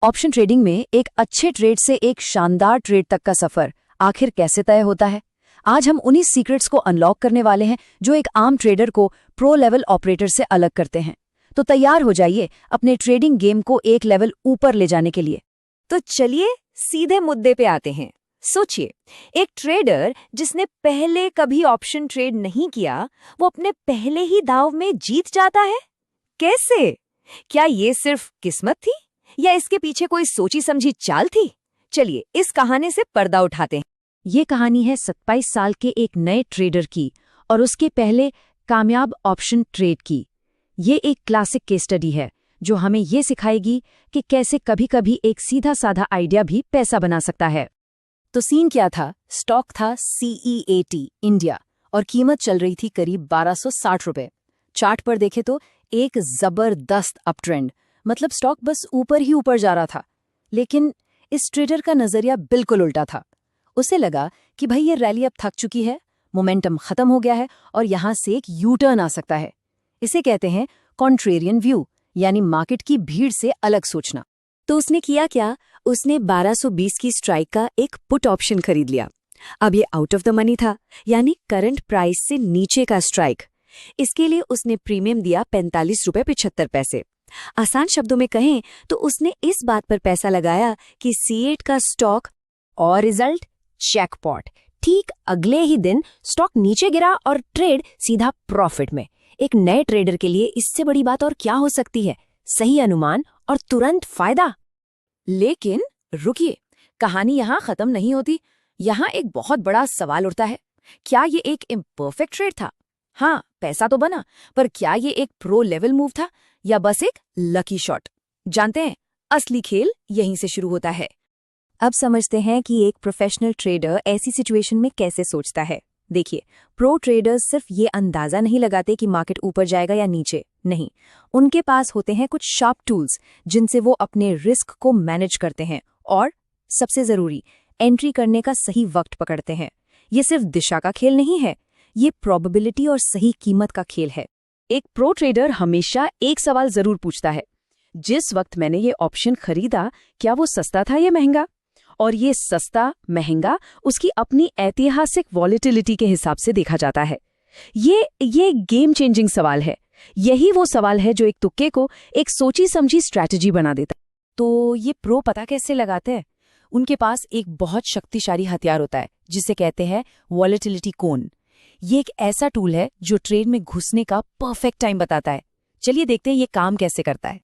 Option trading में एक अच्छे ट्रेड से एक शानदार ट्रेड तक का सफर आखिर कैसे तय होता है? आज हम उन्हीं सीक्रेट्स को अनलॉक करने वाले हैं जो एक आम ट्रेडर को प्रो लेवल ऑपरेटर से अलग करते हैं। तो तैयार हो जाइए अपने ट्रेडिंग गेम को एक लेवल ऊपर ले जाने के लिए। तो चलिए सीधे मुद्दे पे आते हैं। सोचिए, एक ट्रेडर जिसने पहले कभी ऑप्शन ट्रेड नहीं किया, वो अपने पहले ही दांव में जीत जाता है। कैसे? क्या ये सिर्फ किस्मत थी या इसके पीछे कोई सोची समझी चाल थी? चलिए इस कहानी से पर्दा उठाते हैं। ये कहानी है 27 साल के एक नए ट्रेडर की और उसके पहले कामयाब ऑप्शन ट्रेड की। ये एक क्लासिक केस स्टडी है जो हमें ये सिखाएगी कि कैसे कभी-कभी एक सीधा साधा आइडिया भी पैसा बना सकता है। तो सीन क्या था? स्टॉक था CEAT इंडिया और कीमत चल रही थी करीब 1260 रुपए। चार्ट पर देखे तो एक जबरदस्त अपट्रेंड, मतलब स्टॉक बस ऊपर ही ऊपर जा रहा था। लेकिन इस ट्रेडर का नजरिया बिल्कुल उल्टा था। उसे लगा कि भाई ये रैली अब थक चुकी है, मोमेंटम खत्म हो गया है और यहां से एक यू टर्न आ सकता है। इसे कहते हैं कॉन्ट्रेरियन व्यू, यानी मार्केट की भीड़ से अलग सोचना। तो उसने किया क्या? उसने 1220 की स्ट्राइक का एक पुट ऑप्शन खरीद लिया। अब ये आउट ऑफ द मनी था, यानी करंट प्राइस से नीचे का स्ट्राइक। इसके लिए उसने प्रीमियम दिया 45 रुपए 75 पैसे। आसान शब्दों में कहें तो उसने इस बात पर पैसा लगाया कि C8 का स्टॉक, और रिजल्ट जैकपॉट। ठीक अगले ही दिन स्टॉक नीचे गिरा और ट्रेड सीधा प्रॉफिट में। एक नए ट्रेडर के लिए इससे बड़ी बात और क्या हो सकती है? सही अनुमान और तुरंत फायदा। लेकिन रुकिए, कहानी यहां खत्म नहीं होती। यहां एक बहुत बड़ा सवाल उठता है, क्या ये एक इम्परफेक्ट ट्रेड था? हाँ, पैसा तो बना, पर क्या ये एक प्रो लेवल मूव था या बस एक लकी शॉट? जानते हैं, असली खेल यहीं से शुरू होता है। अब समझते हैं कि एक प्रोफेशनल ट्रेडर ऐसी सिचुएशन में कैसे सोचता है। देखिए, प्रो ट्रेडर्स सिर्फ ये अंदाजा नहीं लगाते कि मार्केट ऊपर जाएगा या नीचे, नहीं, उनके पास होते हैं कुछ शार्प टूल्स जिनसे वो अपने रिस्क को मैनेज करते हैं और सबसे जरूरी, एंट्री करने का सही वक्त पकड़ते हैं। ये सिर्फ दिशा का खेल नहीं है, ये प्रोबेबिलिटी और सही कीमत का खेल है। एक प्रो ट्रेडर हमेशा एक सवाल जरूर पूछता है, जिस वक्त मैंने ये ऑप्शन खरीदा, क्या वो सस्ता था या महंगा? और ये सस्ता महंगा उसकी अपनी ऐतिहासिक वॉलेटिलिटी के हिसाब से देखा जाता है। ये गेम चेंजिंग सवाल है। यही वो सवाल है जो एक तुक्के को एक सोची समझी स्ट्रैटेजी बना देता है। तो ये प्रो पता कैसे लगाते हैं? उनके पास एक बहुत शक्तिशाली हथियार होता है जिसे कहते हैं वॉलेटिलिटी कोन। ये एक ऐसा टूल है जो ट्रेड में घुसने का परफेक्ट टाइम बताता है। चलिए देखते हैं ये काम कैसे करता है।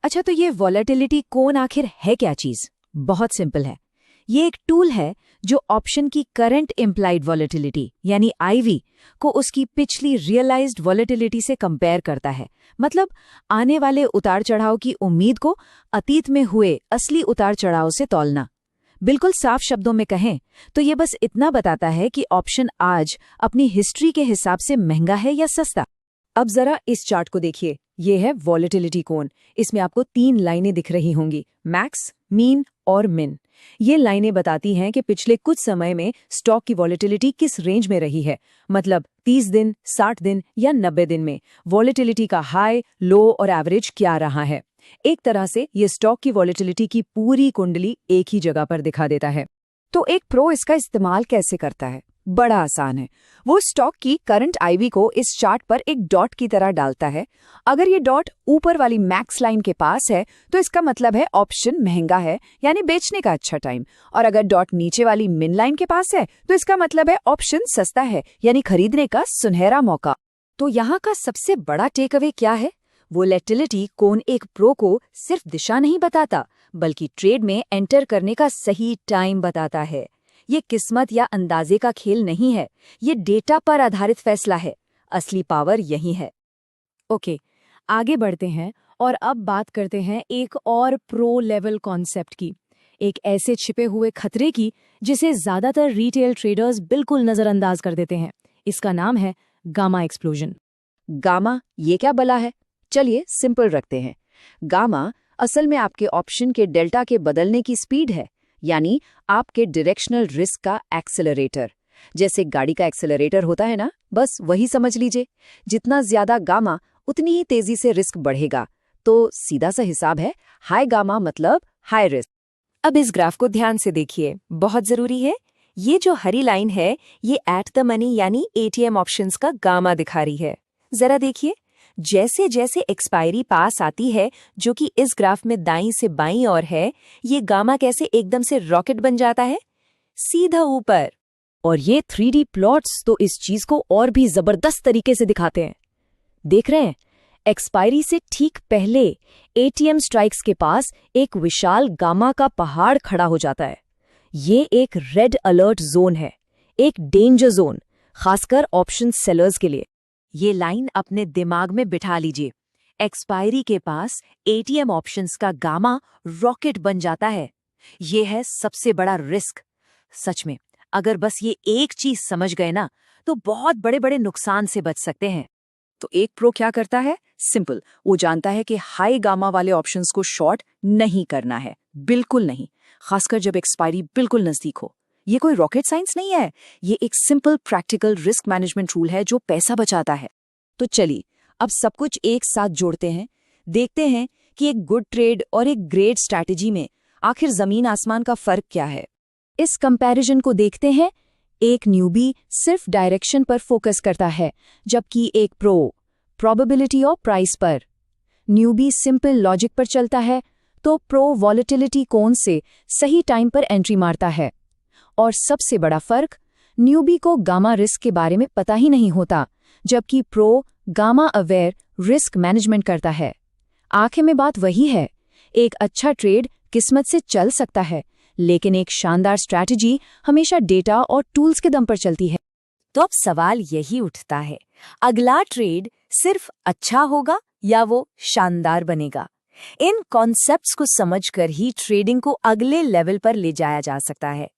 अच्छा, तो ये वॉलेटिलिटी कोन आखिर है क्या चीज? बहुत सिंपल है। ये एक टूल है जो ऑप्शन की करंट इम्प्लाइड वॉलेटिलिटी यानी IV को उसकी पिछली रियलाइज्ड वॉलेटिलिटी से कंपेयर करता है। मतलब आने वाले उतार चढ़ाव की उम्मीद को अतीत में हुए असली उतार चढ़ाव से तौलना। बिल्कुल साफ शब्दों में कहें तो ये बस इतना बताता है कि ऑप्शन आज अपनी हिस्ट्री के हिसाब से महंगा है या सस्ता। अब जरा इस चार्ट को देखिए, ये है वॉलेटिलिटी कोन। इसमें आपको 3 लाइनें दिख रही होंगी, मैक्स, मीन और मिन। ये लाइनें बताती हैं कि पिछले कुछ समय में स्टॉक की वॉलेटिलिटी किस रेंज में रही है। मतलब 30 दिन, 60 दिन या 90 दिन में वॉलेटिलिटी का हाई, लो और एवरेज क्या रहा है। एक तरह से ये स्टॉक की वॉलेटिलिटी की पूरी कुंडली एक ही जगह पर दिखा देता है। तो एक प्रो इसका इस्तेमाल कैसे करता है? बड़ा आसान है। वो स्टॉक की करंट IV को इस चार्ट पर एक डॉट की तरह डालता है। अगर ये डॉट ऊपर वाली मैक्स लाइन के पास है तो इसका मतलब है ऑप्शन महंगा है, यानी बेचने का अच्छा टाइम। और अगर डॉट नीचे वाली मिन लाइन के पास है तो इसका मतलब है ऑप्शन सस्ता है, यानी खरीदने का सुनहरा मौका। तो यहाँ का सबसे बड़ा टेक अवे क्या है? वॉलेटिलिटी कोन एक प्रो को सिर्फ दिशा नहीं बताता, बल्कि ट्रेड में एंटर करने का सही टाइम बताता है। ये किस्मत या अंदाजे का खेल नहीं है, ये डेटा पर आधारित फैसला है। असली पावर यही है। ओके, आगे बढ़ते हैं और अब बात करते हैं एक और प्रो लेवल कॉन्सेप्ट की, एक ऐसे छिपे हुए खतरे की जिसे ज्यादातर रिटेल ट्रेडर्स बिल्कुल नजरअंदाज कर देते हैं। इसका नाम है गामा एक्सप्लोजन। गामा ये क्या बला है? चलिए सिंपल रखते हैं। गामा असल में आपके ऑप्शन के डेल्टा के बदलने की स्पीड है, यानी आपके डायरेक्शनल रिस्क का एक्सेलरेटर। जैसे गाड़ी का एक्सेलरेटर होता है ना, बस वही समझ लीजिए। जितना ज्यादा गामा उतनी ही तेजी से रिस्क बढ़ेगा। तो सीधा सा हिसाब है, हाई गामा मतलब हाई रिस्क। अब इस ग्राफ को ध्यान से देखिए, बहुत जरूरी है। ये जो हरी लाइन है, ये एट द मनी यानी एटीएम ऑप्शंस का गामा दिखा रही है। जरा देखिए, जैसे जैसे एक्सपायरी पास आती है, जो कि इस ग्राफ में दाईं से बाईं ओर है, ये गामा कैसे एकदम से रॉकेट बन जाता है, सीधा ऊपर। और ये 3D प्लॉट्स तो इस चीज को और भी जबरदस्त तरीके से दिखाते हैं। देख रहे हैं, एक्सपायरी से ठीक पहले एटीएम स्ट्राइक्स के पास एक विशाल गामा का पहाड़ खड़ा हो जाता है। ये एक रेड अलर्ट जोन है, एक डेंजर जोन, खासकर ऑप्शन सेलर्स के लिए। ये लाइन अपने दिमाग में बिठा लीजिए। एक्सपायरी के पास एटीएम ऑप्शंस का गामा रॉकेट बन जाता है। ये है सबसे बड़ा रिस्क। सच में, अगर बस ये एक चीज समझ गए ना, तो बहुत बड़े बड़े नुकसान से बच सकते हैं। तो एक प्रो क्या करता है? सिंपल, वो जानता है कि हाई गामा वाले ऑप्शंस को शॉर्ट नहीं करना है, बिल्कुल नहीं, खासकर जब एक्सपायरी बिल्कुल नजदीक हो। ये कोई रॉकेट साइंस नहीं है, ये एक simple practical risk management rule है जो पैसा बचाता है। तो चलिए, अब सब कुछ एक साथ जोड़ते हैं, देखते हैं कि एक गुड ट्रेड और एक ग्रेट स्ट्रैटेजी में आखिर जमीन आसमान का फर्क क्या है। इस कंपैरिजन को देखते हैं। एक न्यूबी सिर्फ डायरेक्शन पर फोकस करता है, जबकि एक प्रो प्रोबेबिलिटी और प्राइस पर। न्यूबी सिंपल लॉजिक पर चलता है, तो प्रो वॉलेटिलिटी कोण से सही टाइम पर एंट्री मारता है। और सबसे बड़ा फर्क, न्यूबी को गामा रिस्क के बारे में पता ही नहीं होता, जबकि pro gamma aware risk management करता है। आखिर में बात वही है, एक अच्छा ट्रेड किस्मत से चल सकता है, लेकिन एक शानदार स्ट्रैटेजी हमेशा डेटा और टूल्स के दम पर चलती है। तो अब सवाल यही उठता है, अगला ट्रेड सिर्फ अच्छा होगा या वो शानदार बनेगा? इन कॉन्सेप्ट्स को समझकर ही ट्रेडिंग को अगले लेवल पर ले जाया जा सकता है।